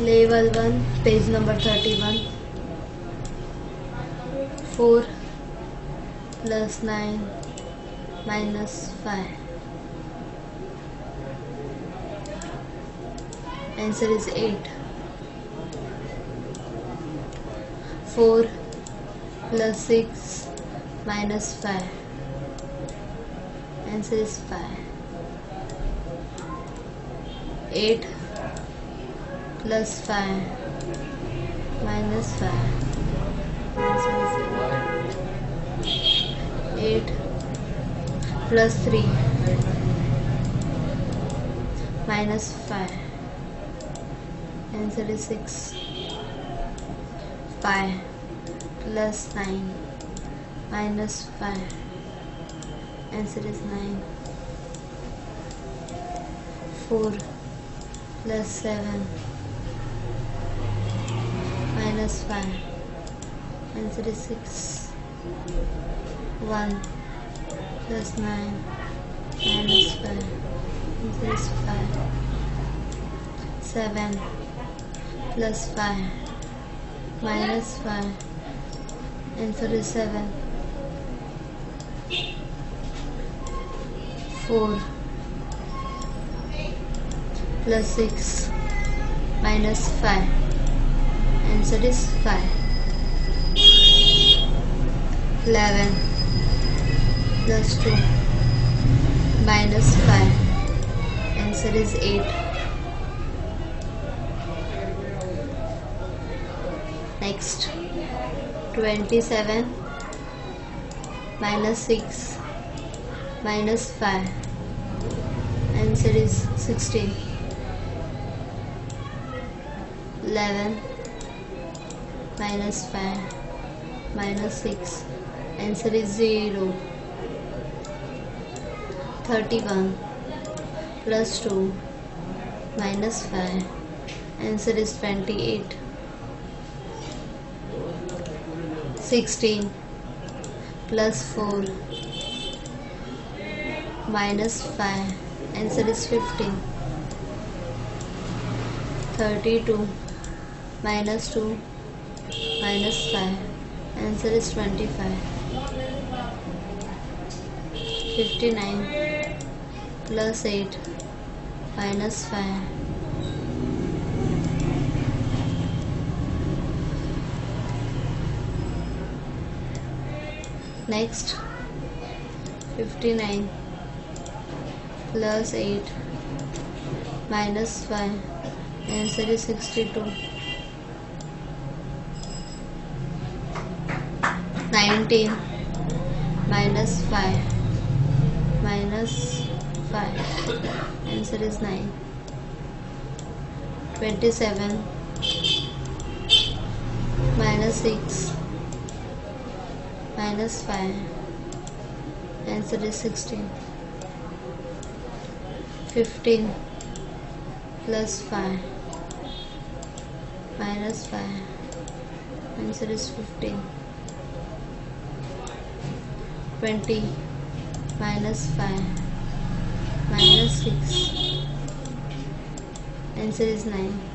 Level 1, page number 31. 4 plus 9 minus 5. Answer is 8. 4 plus 6 minus 5. Answer is 5. 8 plus 5 minus 5. Answer is 8 plus 3 minus 5. Answer is 6. 5 plus 9 minus 5. Answer is 9. 4 plus 7 minus 5. Answer is 6. 1 plus 9 minus 5. Answer is 5. 7 plus 5 minus 5. Answer is 7. 4 plus 6 minus 5. Answer is 5. 11 plus 2 minus 5. Answer is 8. Next, 27 minus 6 minus 5. Answer is 16. 11 minus 5 minus 6. Answer is 0. 31 plus 2 minus 5. Answer is 28. 16 plus 4 minus 5. Answer is 15. 32 minus 2 minus 5. Answer is 25. 59 plus 8 minus 5. Next, 59 plus 8 minus 5. Answer is 62. 19 minus 5 minus 5. Answer is 9. 27 minus 6 minus 5. Answer is 16. 15 plus 5 minus 5. Answer is 15. 20 minus 5 minus 6. Answer is 9.